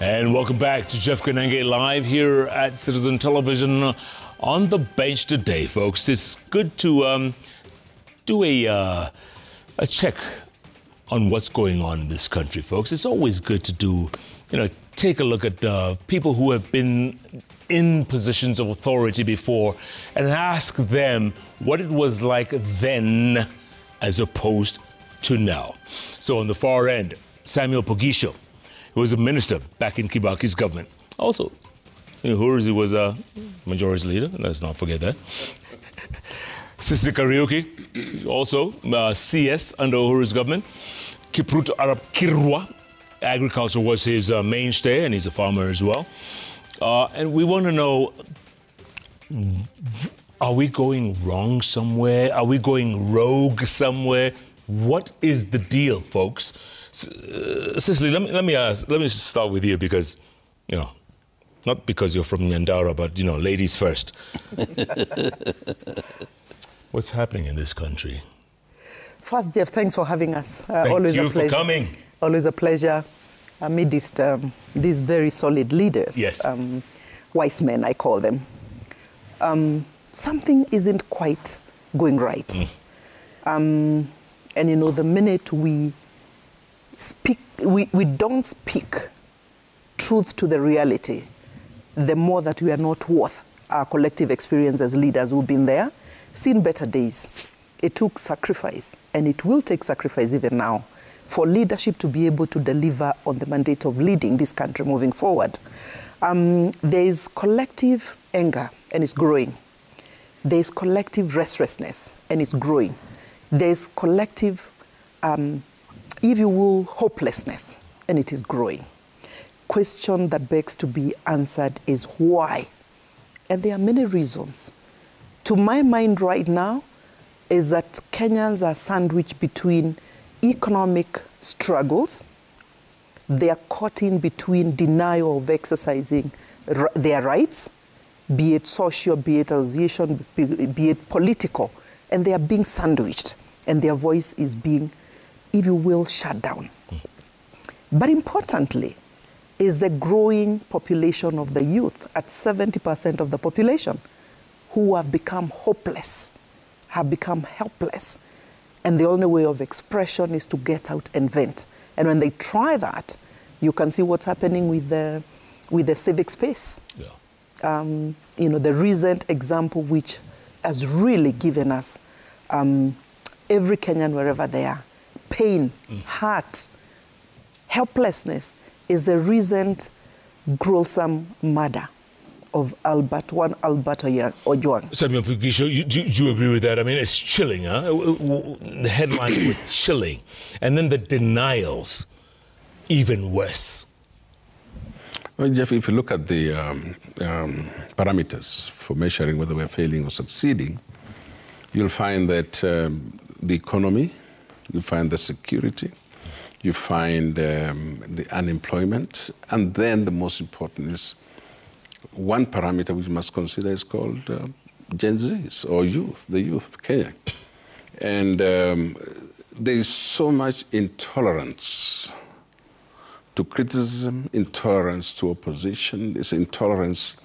And welcome back to JKLive here at Citizen Television. On the bench today, folks, it's good to do a check on what's going on in this country, folks. It's always good to do, take a look at people who have been in positions of authority before and ask them what it was like then as opposed to now. So on the far end, Samuel Pogisho, who was a minister back in Kibaki's government. Also, Uhuru was a majority leader, let's not forget that. Sister Kariuki, also CS under Uhuru's government. Kipruto Arab Kirwa, agriculture was his mainstay, and he's a farmer as well. And we want to know, are we going wrong somewhere? Are we going rogue somewhere? What is the deal, folks? Cicely, let me start with you because, not because you're from Nyandara, but, ladies first. What's happening in this country? First, Jeff, thanks for having us. Thank you for coming. Always a pleasure amidst these very solid leaders. Yes. Wise men, I call them. Something isn't quite going right. And, the minute we speak, we don't speak truth to the reality, the more that we are not worth our collective experience as leaders who've been there, seen better days. It took sacrifice, and it will take sacrifice even now, for leadership to be able to deliver on the mandate of leading this country moving forward. There is collective anger, and it's growing. There is collective restlessness, and it's growing. There is collective, if you will, hopelessness, and it is growing. Question that begs to be answered is why? And there are many reasons. To my mind right now is that Kenyans are sandwiched between economic struggles. They are caught in between denial of exercising their rights, be it social, be it association, be it political, and they are being sandwiched, and their voice is being, if you will, shut down. But importantly, is the growing population of the youth at 70% of the population who have become hopeless, have become helpless. And the only way of expression is to get out and vent. And when they try that, you can see what's happening with the civic space. Yeah. The recent example which has really given us, every Kenyan, wherever they are, pain, hurt, helplessness, is the recent gruesome murder of Albert Ojwang. Samuel Pogisho, do you agree with that? I mean, it's chilling, huh? The headlines were chilling. And then the denials, even worse. Well, Jeff, if you look at the parameters for measuring whether we're failing or succeeding, you'll find that the economy, you find the security, you find the unemployment, and then the most important is one parameter which we must consider is called Gen Zs, or youth, the youth of Kenya. And there is so much intolerance to criticism, intolerance to opposition, there's intolerance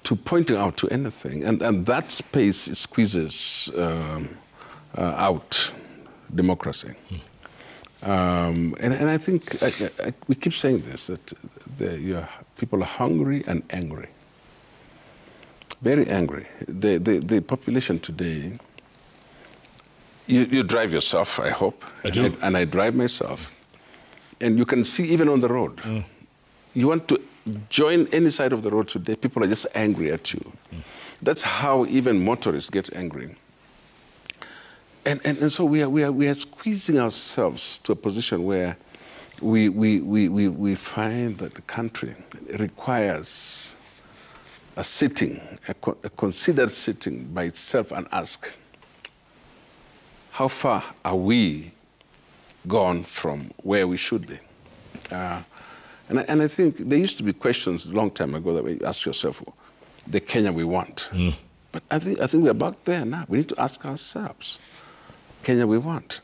to pointing out to anything. And that space squeezes out democracy. And I think we keep saying this, that people are hungry and angry, very angry. The population today, you drive yourself, I hope. I do. And I drive myself. And you can see even on the road, you want to join any side of the road today, people are just angry at you. That's how even motorists get angry. And so we are squeezing ourselves to a position where we find that the country requires a sitting, a considered sitting by itself, and ask, how far are we gone from where we should be? And I think there used to be questions a long time ago that you ask yourself, the Kenya we want. But I think we're back there now. We need to ask ourselves, Kenya we want.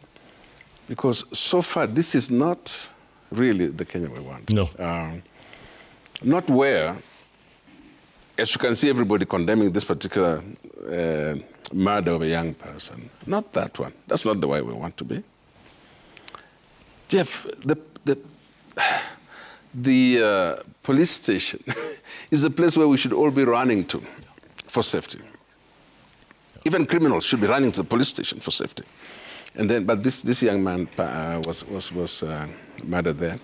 Because so far, this is not really the Kenya we want. No. not where, as you can see, everybody condemning this particular murder of a young person. Not that one. That's not the way we want to be. Jeff, the police station is a place where we should all be running to for safety. Even criminals should be running to the police station for safety. And then, but this young man was murdered there,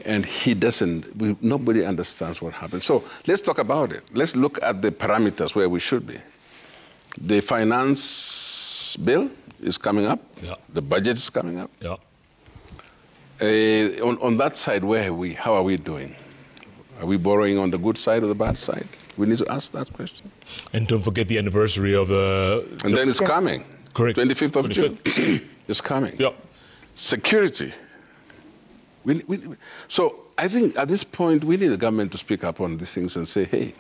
and he doesn't. Nobody understands what happened. So let's talk about it. Let's look at the parameters where we should be. The finance bill is coming up. Yeah. The budget is coming up. Yeah. On that side, where are we? How are we doing? Are we borrowing on the good side or the bad side? We need to ask that question. And don't forget the anniversary of the... And then it's coming. Correct. 25th of June. It's coming. Yeah. Security. So I think at this point, we need the government to speak up on these things and say, hey,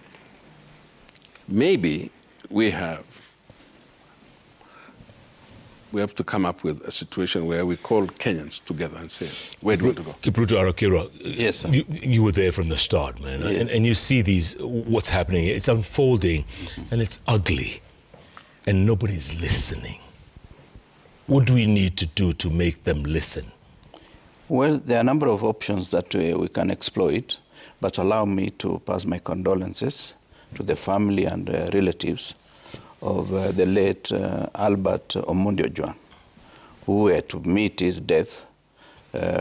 maybe we have to come up with a situation where we call Kenyans together and say, where do we want to go? Kipruto Arakira, yes, sir. You were there from the start, man. Yes. And you see what's happening. It's unfolding, and it's ugly, and nobody's listening. What do we need to do to make them listen? Well, there are a number of options that we can exploit, but allow me to pass my condolences to the family and relatives of the late Albert Omondi Ojwang, who had to meet his death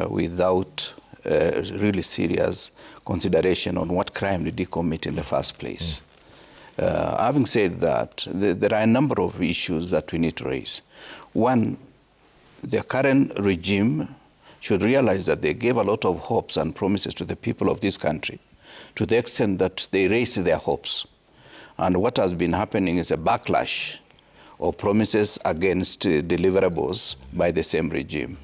without really serious consideration on what crime did he commit in the first place. Having said that, there are a number of issues that we need to raise. One, the current regime should realize that they gave a lot of hopes and promises to the people of this country, to the extent that they raised their hopes. And what has been happening is a backlash of promises against deliverables by the same regime.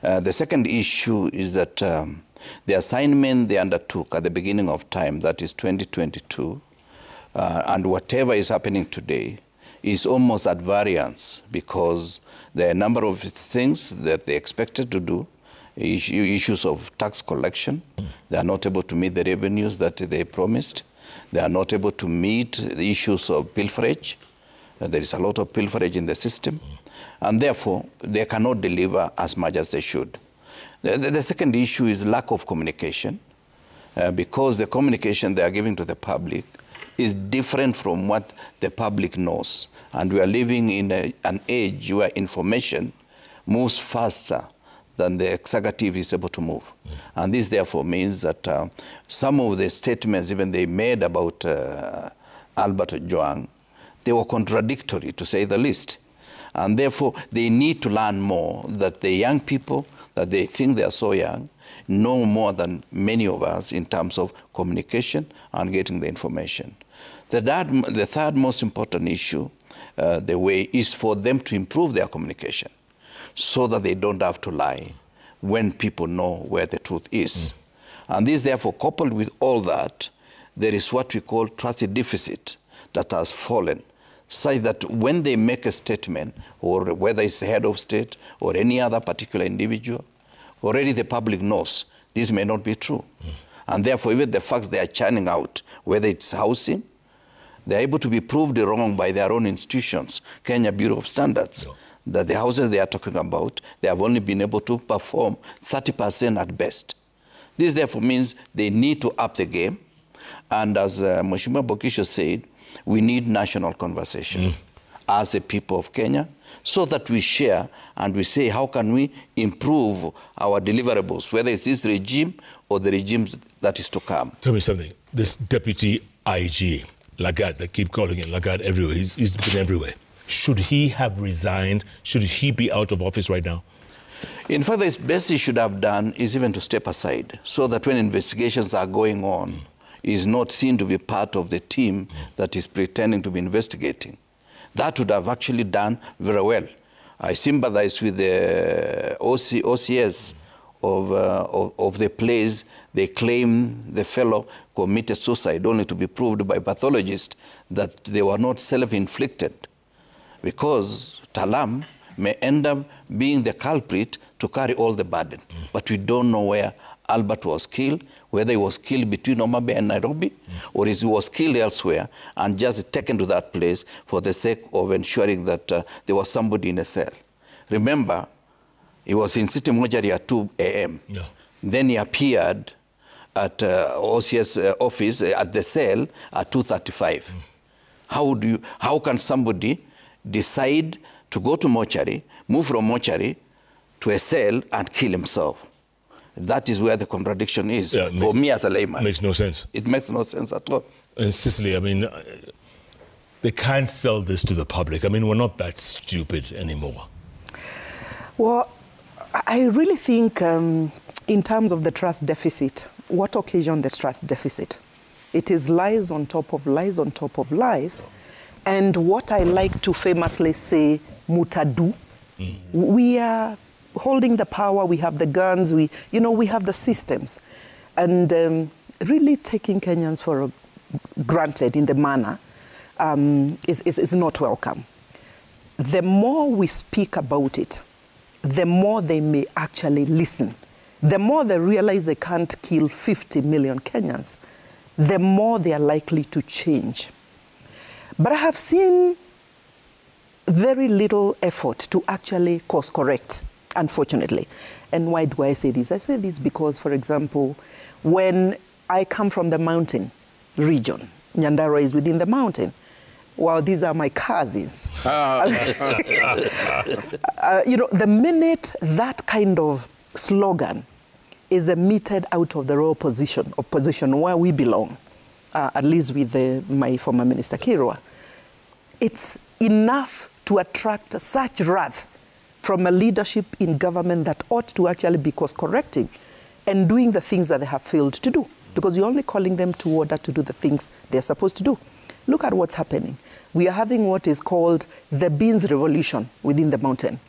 The second issue is that the assignment they undertook at the beginning of time, that is 2022, and whatever is happening today is almost at variance, because there are a number of things that they expected to do, issues of tax collection. They are not able to meet the revenues that they promised. They are not able to meet the issues of pilferage. There is a lot of pilferage in the system, and therefore they cannot deliver as much as they should. The second issue is lack of communication, because the communication they are giving to the public is different from what the public knows. And we are living in an age where information moves faster than the executive is able to move. And this therefore means that some of the statements even they made about Albert Ojwang, they were contradictory, to say the least. And therefore they need to learn more, that the young people, that they think they are so young, know more than many of us in terms of communication and getting the information. The third most important issue, the way, is for them to improve their communication, so that they don't have to lie when people know where the truth is. And this, therefore, coupled with all that, there is what we call trust deficit that has fallen, such that when they make a statement, or whether it's the head of state or any other particular individual, already the public knows this may not be true. And therefore, even the facts they are churning out, whether it's housing, they're able to be proved wrong by their own institutions, Kenya Bureau of Standards, that the houses they are talking about, they have only been able to perform 30% at best. This therefore means they need to up the game. And as Mheshimiwa Bokisho said, we need national conversation as a people of Kenya, so that we share and we say, how can we improve our deliverables, whether it's this regime or the regime that is to come. Tell me something. This deputy IG, Lagat, they keep calling it Lagat everywhere. He's been everywhere. Should he have resigned? Should he be out of office right now? In fact, the best he should have done is even to step aside, so that when investigations are going on, he is not seen to be part of the team that is pretending to be investigating. That would have actually done very well. I sympathize with the OCS of the place. They claim the fellow committed suicide, only to be proved by pathologists that they were not self-inflicted, because Talam may end up being the culprit to carry all the burden. But we don't know where Albert was killed, whether he was killed between Homa Bay and Nairobi, or he was killed elsewhere and just taken to that place for the sake of ensuring that there was somebody in a cell. Remember, he was in City Mortuary at 2 a.m. Yeah. Then he appeared at OCS office at the cell at 2:35. How can somebody decide to go to mortuary, move from mortuary to a cell and kill himself? That is where the contradiction is, for me as a layman. Makes no sense. It makes no sense at all. And Cicely, I mean, they can't sell this to the public. I mean, we're not that stupid anymore. Well, I really think in terms of the trust deficit, what occasioned the trust deficit? It is lies on top of lies on top of lies. And what I like to famously say, mutadu, we are holding the power, we have the guns, we have the systems. And really taking Kenyans for granted in the manner is not welcome. The more we speak about it, the more they may actually listen. The more they realize they can't kill 50 million Kenyans, the more they are likely to change. But I have seen very little effort to actually course correct, unfortunately. And why do I say this? I say this because, for example, when I come from the mountain region, Nyandarua is within the mountain. Well, these are my cousins. The minute that kind of slogan is emitted out of the royal position, or position where we belong, at least with my former Minister Kirwa, it's enough to attract such wrath from a leadership in government that ought to actually be course correcting and doing the things that they have failed to do, because you're only calling them to order to do the things they're supposed to do. Look at what's happening. We are having what is called the beans revolution within the mountain.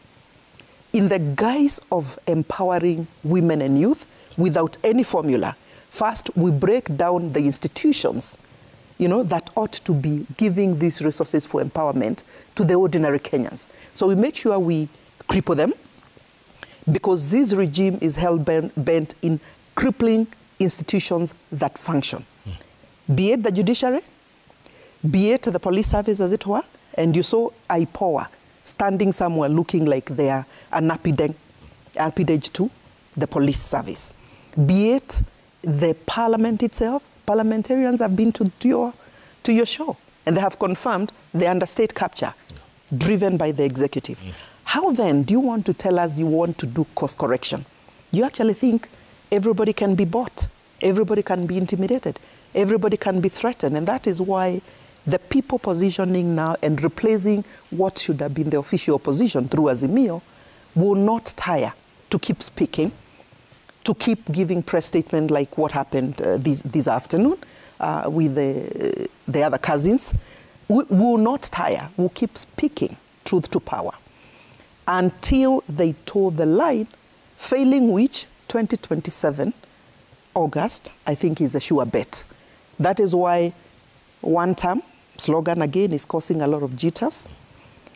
In the guise of empowering women and youth without any formula, first we break down the institutions, that ought to be giving these resources for empowerment to the ordinary Kenyans. So we make sure we cripple them, because this regime is hell-bent in crippling institutions that function. Be it the judiciary, be it the police service, as it were, and you saw IPOA standing somewhere looking like they are an appendage to the police service. Be it the parliament itself, parliamentarians have been to your show, and they have confirmed they're under state capture, driven by the executive. How then do you want to tell us you want to do course correction? You actually think everybody can be bought, everybody can be intimidated, everybody can be threatened, and that is why the people positioning now and replacing what should have been the official opposition through Azimio will not tire to keep speaking, to keep giving press statement like what happened this afternoon with the other cousins. We will not tire. We'll keep speaking truth to power until they toe the line, failing which 2027, August, I think is a sure bet. That is why one term slogan again is causing a lot of jitters.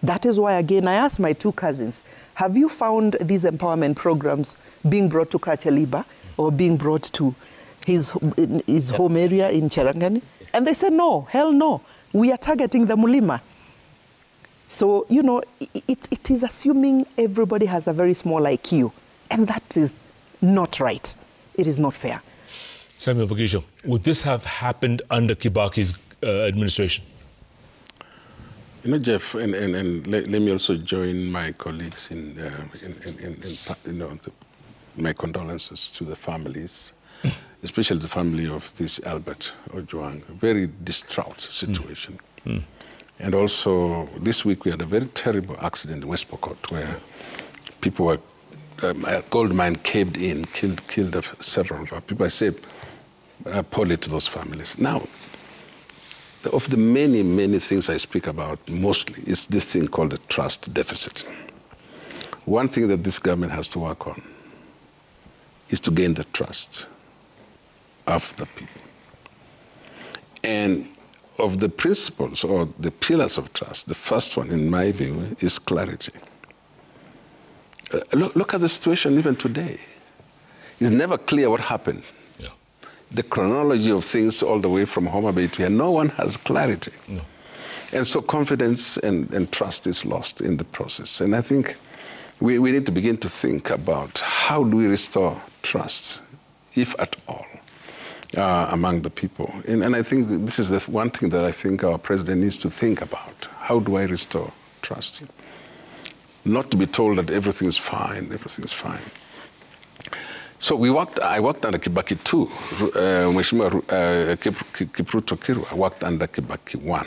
That is why, again, I asked my two cousins, have you found these empowerment programs being brought to Kachaliba or being brought to his home area in Cherangani? And they said, no, hell no. We are targeting the Mulima. So, it is assuming everybody has a very small IQ. And that is not right. It is not fair. Samuel Bagisho, would this have happened under Kibaki's administration? Jeff, and let me also join my colleagues in my condolences to the families, especially the family of this Albert Ojwang. A very distraught situation. And also, this week we had a very terrible accident in West Pokot where people were, a gold mine caved in, killed several of our people. I say poorly to those families. Now, of the many, many things I speak about, mostly is this thing called the trust deficit. One thing that this government has to work on is to gain the trust of the people. And of the principles or the pillars of trust, the first one, in my view, is clarity. Look at the situation even today. It's never clear what happened. Yeah. The chronology of things all the way from Homa Bay to here, no one has clarity. No. And so confidence and trust is lost in the process. And I think we need to begin to think about how do we restore trust, if at all, among the people. And I think this is the one thing that I think our president needs to think about. How do I restore trust? Not to be told that everything is fine, everything is fine. So I worked under Kibaki 2. Mheshimiwa Kipruto Kirwa worked under Kibaki 1.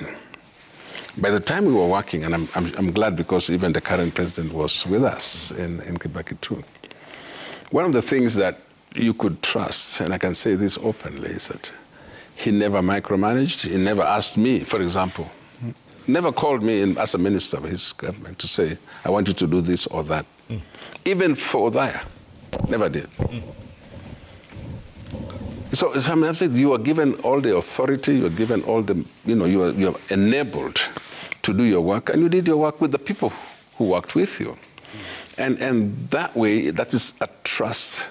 By the time we were working, and I'm glad because even the current president was with us in Kibaki 2, one of the things that you could trust, and I can say this openly, is that he never micromanaged. He never asked me, for example, never called me in, as a minister of his government to say, I want you to do this or that. Even for that, never did. So I'm saying you are given all the authority, you are given all the, you are enabled to do your work, and you did your work with the people who worked with you. And that way, that is a trust.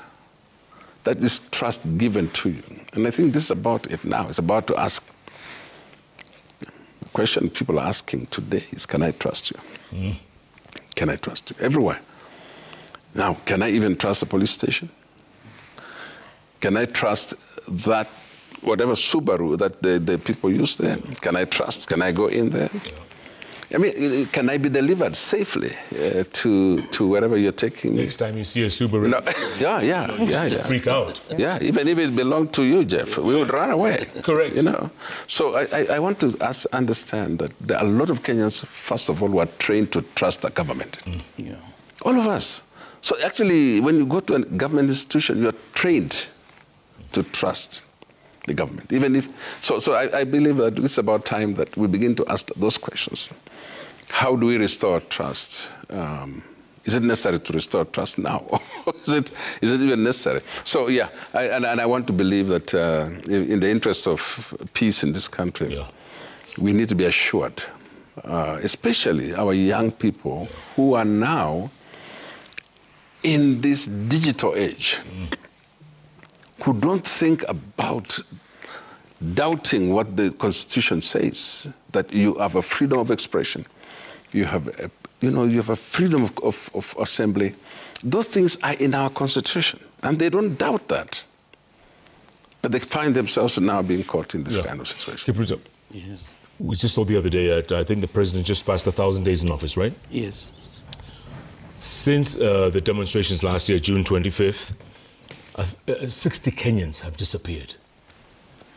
That is trust given to you. And I think this is about it now. It's about to ask. The question people are asking today is, can I trust you? Can I trust you? Everywhere. Now, can I even trust the police station? Can I trust that whatever Subaru that the people use there? Can I trust? Can I go in there? I mean, can I be delivered safely to wherever you're taking me? Next time you see a Subaru, yeah. freak out. Yeah, even if it belonged to you, Jeff, we would run away. Correct. So I want to understand that there are a lot of Kenyans, first of all, who are trained to trust the government. Yeah. All of us. So actually, when you go to a government institution, you are trained to trust the government. Even if so I believe that it's about time that we begin to ask those questions. How do we restore trust? Is it necessary to restore trust now? is it even necessary? So yeah, I want to believe that in the interest of peace in this country, we need to be assured, especially our young people who are now in this digital age, who don't think about doubting what the Constitution says, that you have a freedom of expression, you have a freedom of assembly. Those things are in our Constitution, and they don't doubt that. But they find themselves now being caught in this kind of situation. Kipruto, Yes. we just saw the other day that I think the president just passed 1,000 days in office, right? Yes. Since the demonstrations last year, June 25th, 60 Kenyans have disappeared.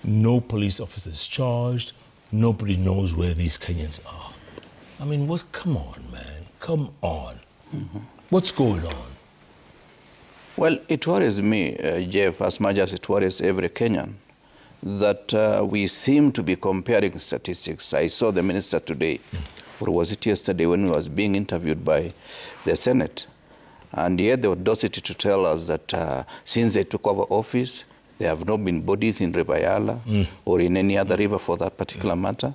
No police officers charged. Nobody knows where these Kenyans are. I mean, come on, man. Come on. What's going on? Well, it worries me, Jeff, as much as it worries every Kenyan, that we seem to be comparing statistics. I saw the minister today, or was it yesterday, when he was being interviewed by the Senate. And he had the audacity to tell us that since they took over office, there have not been bodies in River Yala or in any other river for that particular matter.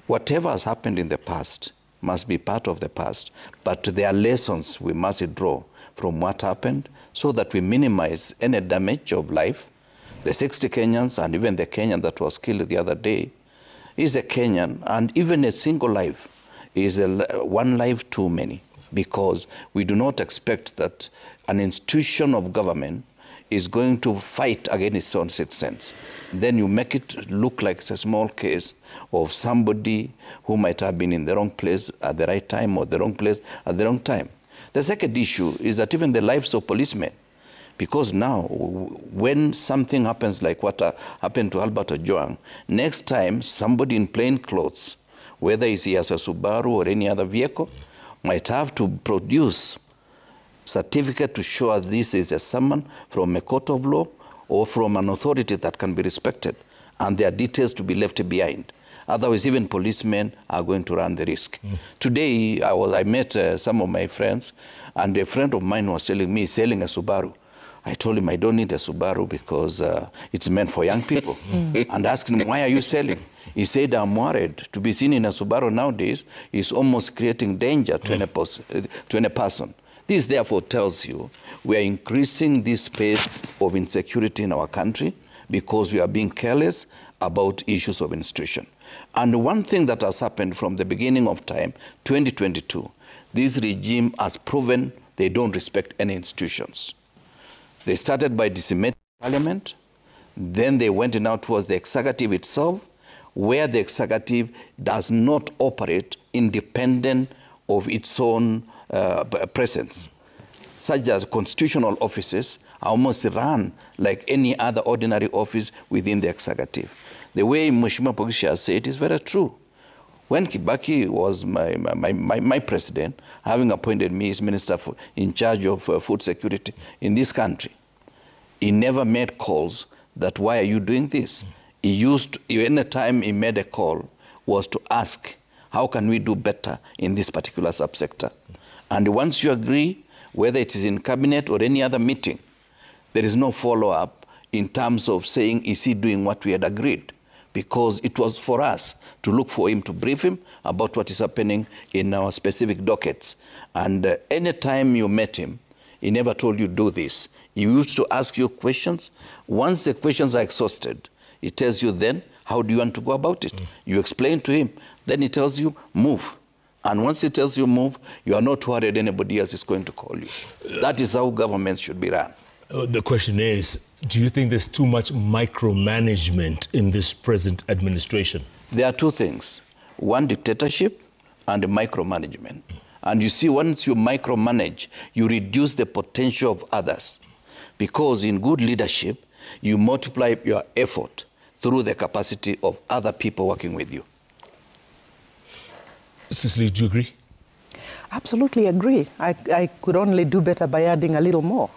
Whatever has happened in the past must be part of the past, but there are lessons we must draw from what happened so that we minimize any damage of life. The 60 Kenyans and even the Kenyan that was killed the other day is a Kenyan, and even a single life is one life too many, because we do not expect that an institution of government is going to fight against its own citizens. Then you make it look like it's a small case of somebody who might have been in the wrong place at the right time or the wrong place at the wrong time. The second issue is that even the lives of policemen, because now when something happens like what happened to Albert Ojwang, next time somebody in plain clothes, whether he has a Subaru or any other vehicle, might have to produce certificate to show this is a summon from a court of law or from an authority that can be respected, and their details to be left behind. Otherwise, even policemen are going to run the risk. Today, I met some of my friends, and a friend of mine was telling me he's selling a Subaru. I told him I don't need a Subaru because it's meant for young people. And asked him, why are you selling? He said, I'm worried. To be seen in a Subaru nowadays is almost creating danger to any person. This therefore tells you we are increasing this pace of insecurity in our country because we are being careless about issues of institution. And one thing that has happened from the beginning of time, 2022, this regime has proven they don't respect any institutions. They started by decimating Parliament, then they went now towards the executive itself, where the executive does not operate independent of its own presence, such as constitutional offices are almost run like any other ordinary office within the executive. The way Mheshimiwa Pogisha has said is very true. When Kibaki was my president, having appointed me as minister in charge of food security in this country, he never made calls that, why are you doing this? He used, any time he made a call, was to ask, how can we do better in this particular subsector? And once you agree, whether it is in cabinet or any other meeting, there is no follow-up in terms of saying, is he doing what we had agreed? Because it was for us to look for him, to brief him about what is happening in our specific dockets. And any time you met him, he never told you do this. He used to ask you questions. Once the questions are exhausted, he tells you then, how do you want to go about it? You explain to him. Then he tells you, move. And once he tells you move, you are not worried anybody else is going to call you. That is how governments should be run. The question is, do you think there's too much micromanagement in this present administration? There are two things. One, dictatorship, and micromanagement. And you see, once you micromanage, you reduce the potential of others. Because in good leadership, you multiply your effort through the capacity of other people working with you. Cicely, do you agree? Absolutely agree. I could only do better by adding a little more.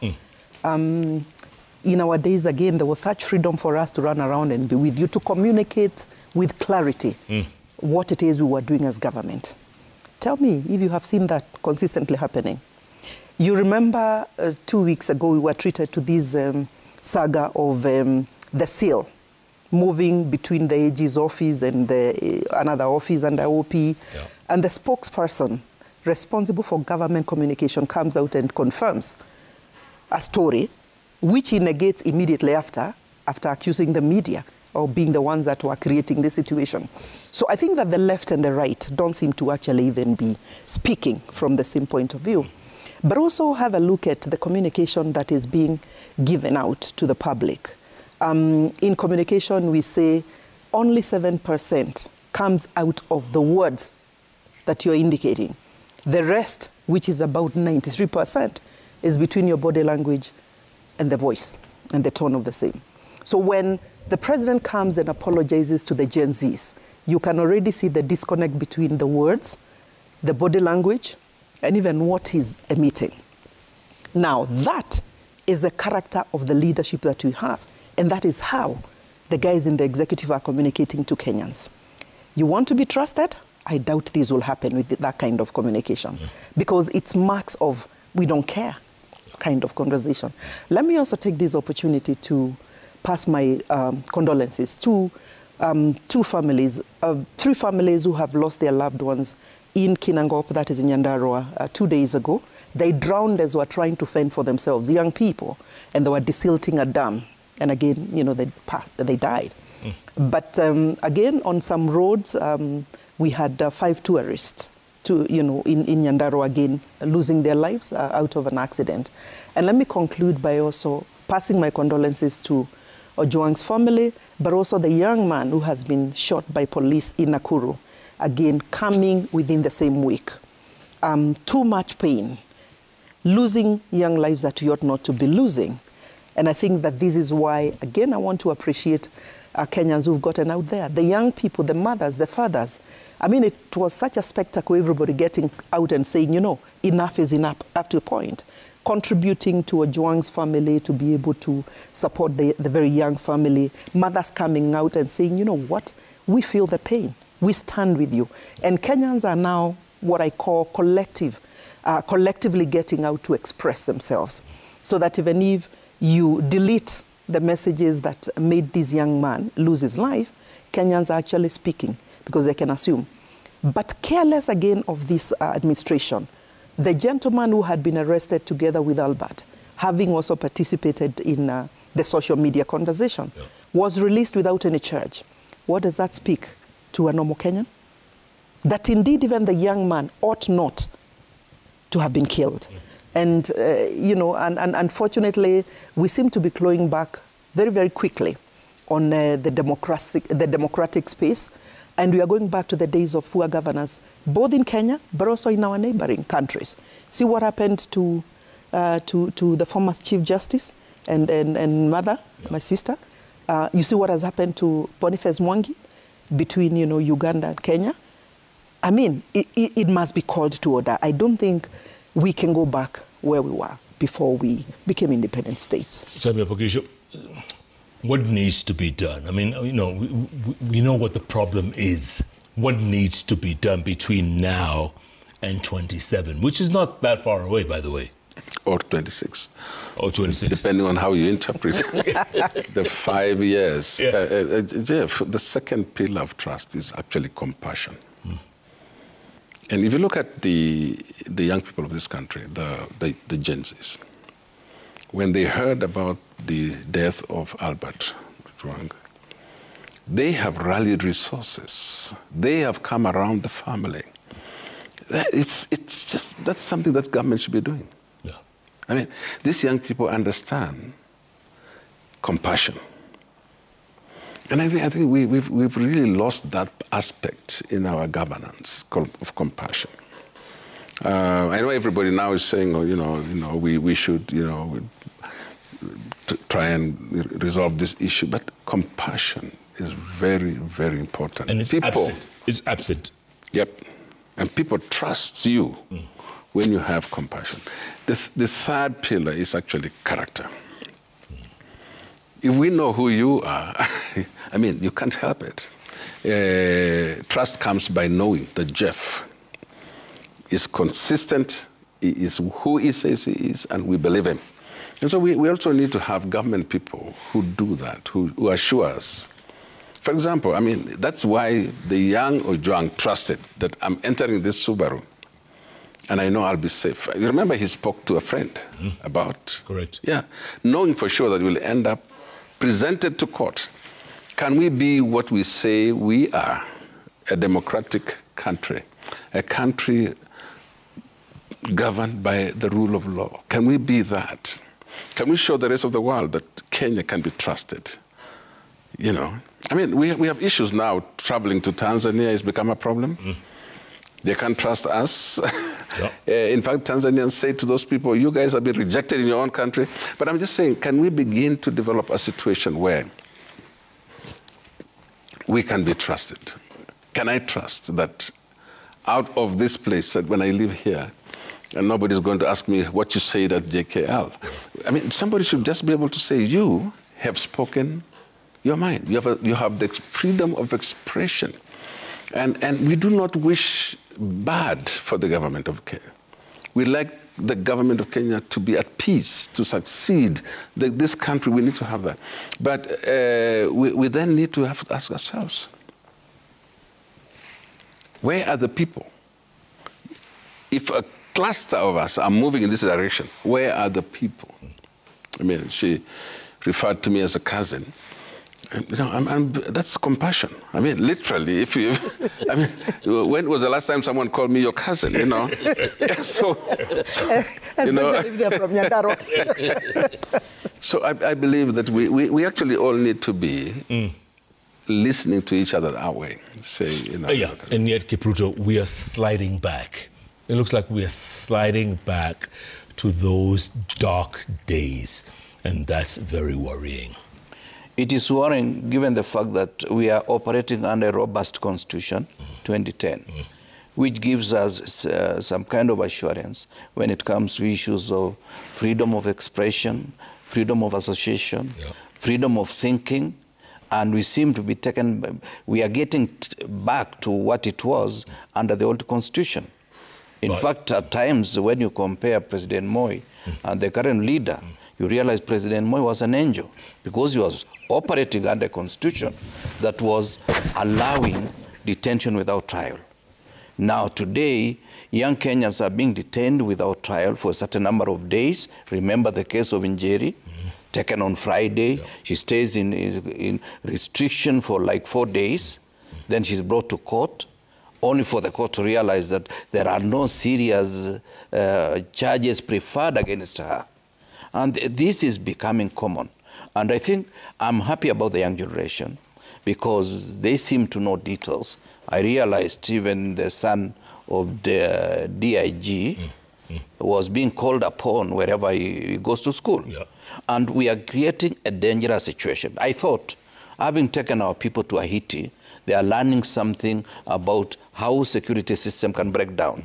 In our days, again, there was such freedom for us to run around and be with you, to communicate with clarity what it is we were doing as government. Tell me if you have seen that consistently happening. You remember 2 weeks ago, we were treated to this saga of the seal moving between the AG's office and another office under OP. Yeah. And the spokesperson responsible for government communication comes out and confirms a story which he negates immediately after accusing the media of being the ones that were creating the situation. So I think that the left and the right don't seem to actually even be speaking from the same point of view. But also have a look at the communication that is being given out to the public. In communication, we say only 7% comes out of the words that you're indicating. The rest, which is about 93%, is between your body language and the voice and the tone of the same. So when the president comes and apologizes to the Gen Zs, you can already see the disconnect between the words, the body language, and even what he's emitting. Now, that is the character of the leadership that we have, and that is how the guys in the executive are communicating to Kenyans. You want to be trusted? I doubt this will happen with that kind of communication, because it's marks of we don't care kind of conversation. Let me also take this opportunity to pass my condolences to three families who have lost their loved ones in Kinangop, that is in Nyandarua, 2 days ago. They drowned as they were trying to fend for themselves, young people, and they were desilting a dam. And again, you know, they died. But again, on some roads, we had 5 tourists in Nyandarua again losing their lives out of an accident. And let me conclude by also passing my condolences to Ojwang's family, but also the young man who has been shot by police in Nakuru, again coming within the same week. Too much pain, losing young lives that you ought not to be losing. And I think that this is why, again, I want to appreciate Kenyans who've gotten out there. The young people, the mothers, the fathers. I mean, it was such a spectacle, everybody getting out and saying, you know, enough is enough, up to a point. Contributing to Ojwang's family to be able to support the very young family. Mothers coming out and saying, you know what, we feel the pain. We stand with you. And Kenyans are now what I call collectively getting out to express themselves. So that even if you delete the messages that made this young man lose his life, Kenyans are actually speaking because they can assume. But careless again of this administration the gentleman who had been arrested together with Albert, having also participated in the social media conversation, was released without any charge. What does that speak to a normal Kenyan? That indeed even the young man ought not to have been killed. And, you know, and unfortunately, we seem to be clawing back very, very quickly on the democratic space. And we are going back to the days of poor governance, both in Kenya, but also in our neighboring countries. See what happened to the former Chief Justice and mother, my sister. You see what has happened to Boniface Mwangi between, you know, Uganda and Kenya. I mean, it must be called to order. I don't think we can go back where we were before we became independent states. Samuel Pokisho, what needs to be done? I mean, you know, we know what the problem is. What needs to be done between now and 27, which is not that far away, by the way. Or 26. Or 26. Depending on how you interpret the 5 years. Yes. Jeff, the second pillar of trust is actually compassion. And if you look at the young people of this country, the Gen Zs, when they heard about the death of Albert, they have rallied resources. They have come around the family. It's just, that's something that government should be doing. Yeah. I mean, these young people understand compassion. And I think we've really lost that aspect in our governance of compassion. I know everybody now is saying, oh, you know, we should, you know, try and resolve this issue, but compassion is very, very important. And it's absent. It's absent. Yep. And people trust you when you have compassion. The third pillar is actually character. If we know who you are, I mean, you can't help it. Trust comes by knowing that Jeff is consistent, he is who he says he is, and we believe him. And so we also need to have government people who do that, who assure us. For example, I mean, that's why the young Ojwang trusted that I'm entering this Subaru, and I know I'll be safe. You remember he spoke to a friend about? Correct. Yeah, knowing for sure that we'll end up presented to court. Can we be what we say we are? A democratic country, a country governed by the rule of law. Can we be that? Can we show the rest of the world that Kenya can be trusted? You know, I mean, we have issues now. Traveling to Tanzania has become a problem. They can't trust us. In fact, Tanzanians say to those people, you guys have been rejected in your own country. But I'm just saying, can we begin to develop a situation where we can be trusted? Can I trust that out of this place, that when I live here, and nobody's going to ask me what you said at JKL. I mean, somebody should just be able to say, you have spoken your mind. You have the freedom of expression. And we do not wish bad for the government of Kenya. We like the government of Kenya to be at peace, to succeed. This country, we need to have that. But we then need to have to ask ourselves, where are the people? If a cluster of us are moving in this direction, where are the people? I mean, she referred to me as a cousin. You know, that's compassion. I mean, literally, if you, I mean, when was the last time someone called me your cousin, you know? So, you know. So I believe that we actually all need to be listening to each other that way. Say, you know. Yeah, and yet, Kipruto, we are sliding back. It looks like we are sliding back to those dark days, and that's very worrying. It is worrying given the fact that we are operating under a robust constitution, 2010, which gives us some kind of assurance when it comes to issues of freedom of expression, freedom of association, freedom of thinking, and we seem to be we are getting back to what it was under the old constitution. In fact, at times when you compare President Moi and the current leader, you realize President Moi was an angel because he was operating under a constitution that was allowing detention without trial. Now today, young Kenyans are being detained without trial for a certain number of days. Remember the case of Njeri, taken on Friday. Yeah. She stays in restriction for like 4 days. Then she's brought to court, only for the court to realize that there are no serious charges preferred against her. And this is becoming common. And I think I'm happy about the young generation because they seem to know details. I realized even the son of the DIG was being called upon wherever he goes to school. Yeah. And we are creating a dangerous situation. I thought, having taken our people to Haiti, they are learning something about how security system can break down.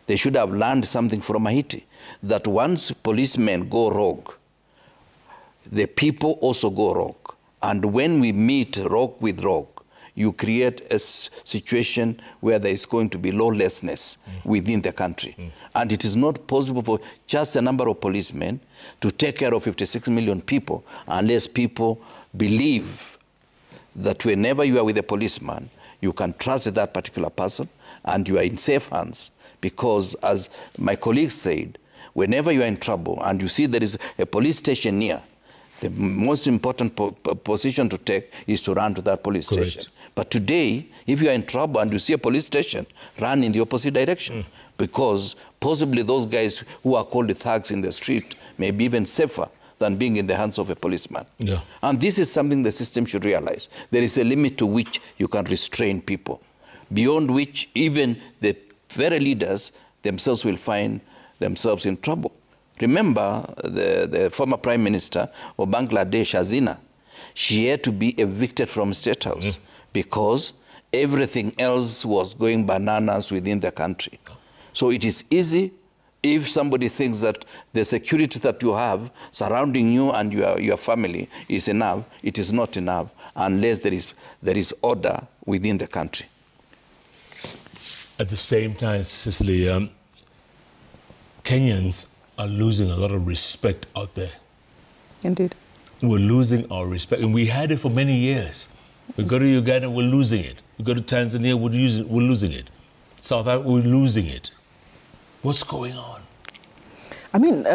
They should have learned something from Haiti, that once policemen go rogue, the people also go rogue. And when we meet rogue with rogue, you create a situation where there is going to be lawlessness within the country. And it is not possible for just a number of policemen to take care of 56 million people unless people believe that whenever you are with a policeman, you can trust that particular person and you are in safe hands. Because as my colleague said, whenever you are in trouble and you see there is a police station near, the most important position to take is to run to that police station. But today, if you are in trouble and you see a police station, run in the opposite direction. Because possibly those guys who are called the thugs in the street may be even safer than being in the hands of a policeman. Yeah. And this is something the system should realize. There is a limit to which you can restrain people, beyond which even the very leaders themselves will find themselves in trouble. Remember the former Prime Minister of Bangladesh, Hasina, she had to be evicted from State House because everything else was going bananas within the country. So it is easy if somebody thinks that the security that you have surrounding you and your family is enough. It is not enough unless there is order within the country. At the same time, Cicely, Kenyans are losing a lot of respect out there. Indeed. We're losing our respect, and we had it for many years. We go to Uganda, we're losing it. We go to Tanzania, we're losing it. South Africa, we're losing it. What's going on? I mean,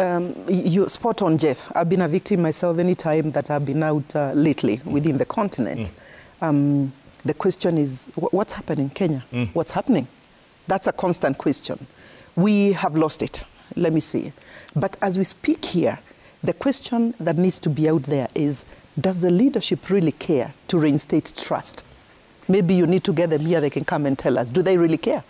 you're spot on, Jeff. I've been a victim myself any time that I've been out lately within the continent. The question is, what's happening in Kenya? What's happening? That's a constant question. We have lost it. Let me see. But as we speak here, the question that needs to be out there is, does the leadership really care to reinstate trust? Maybe you need to get them here, they can come and tell us, do they really care?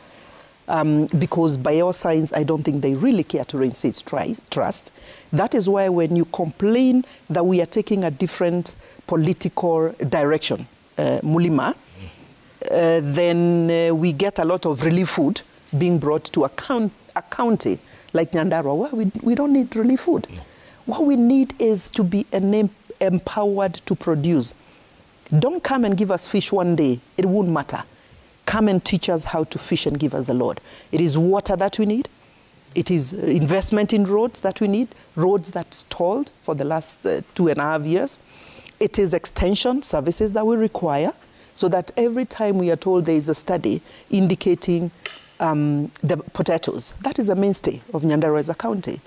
Because by all signs, I don't think they really care to reinstate trust. That is why when you complain that we are taking a different political direction, Mulima, then we get a lot of relief food being brought to a county like Nyandarua. Well, we don't need relief food. No. What we need is to be empowered to produce. Don't come and give us fish one day. It won't matter. Come and teach us how to fish and give us the Lord. It is water that we need. It is investment in roads that we need, roads that stalled for the last 2.5 years. It is extension services that we require, so that every time we are told there is a study indicating the potatoes, that is a mainstay of Nyandarua as a county,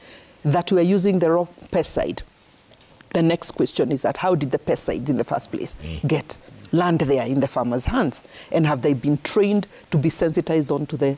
that we are using the raw pesticide. The next question is that how did the pesticides in the first place get land there in the farmers' hands? And have they been trained to be sensitized onto the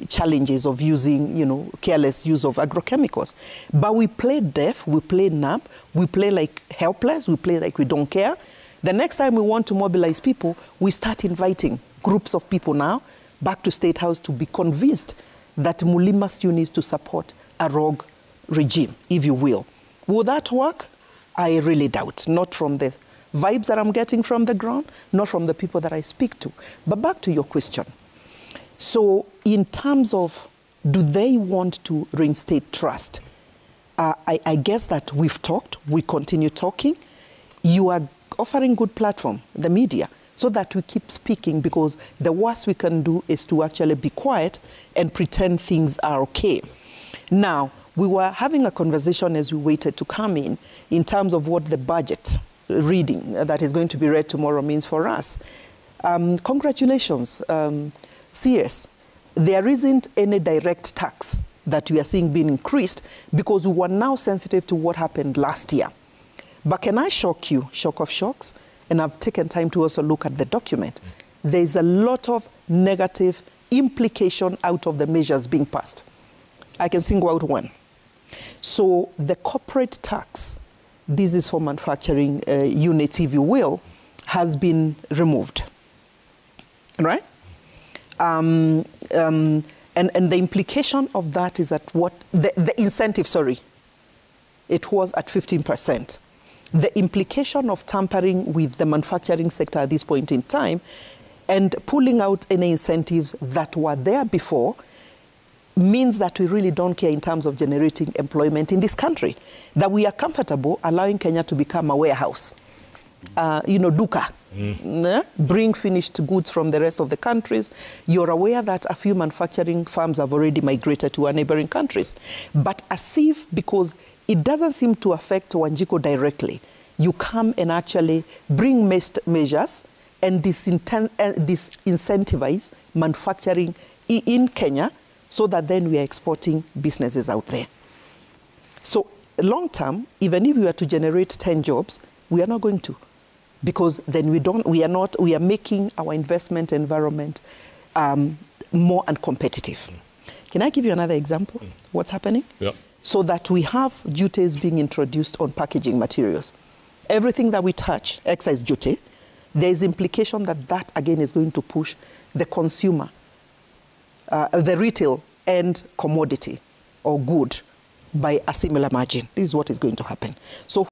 challenges of using, careless use of agrochemicals? But we play deaf, we play numb, we play like helpless, we play like we don't care. The next time we want to mobilize people, we start inviting groups of people now back to State House to be convinced that Mulima still needs to support a rogue regime, if you will. Will that work? I really doubt. Not from the vibes that I'm getting from the ground, not from the people that I speak to. But back to your question. So in terms of, do they want to reinstate trust? I guess that we've talked, we continue talking. You are offering good platform, the media, so that we keep speaking, because the worst we can do is to actually be quiet and pretend things are okay. Now, we were having a conversation as we waited to come in terms of what the budget reading that is going to be read tomorrow means for us. Congratulations, CS. there isn't any direct tax that we are seeing being increased because we were now sensitive to what happened last year. But can I shock you, shock of shocks? And I've taken time to also look at the document. There's a lot of negative implication out of the measures being passed. I can single out one. So the corporate tax, this is for manufacturing units, if you will, has been removed, right? And the implication of that is that the incentive, it was at 15%. The implication of tampering with the manufacturing sector at this point in time and pulling out any incentives that were there before means that we really don't care in terms of generating employment in this country, that we are comfortable allowing Kenya to become a warehouse. Duka, bring finished goods from the rest of the countries. You're aware that a few manufacturing firms have already migrated to our neighboring countries. But as if, because it doesn't seem to affect Wanjiko directly, you come and actually bring measures and disincentivize manufacturing in Kenya so that then we are exporting businesses out there. So long term, even if we are to generate 10 jobs, we are not going to, because then we are making our investment environment more uncompetitive. Can I give you another example? What's happening? Yeah. So that we have duties being introduced on packaging materials. Everything that we touch, excise duty, there is implication that again is going to push the consumer, the retail and commodity or good by a similar margin. This is what is going to happen. So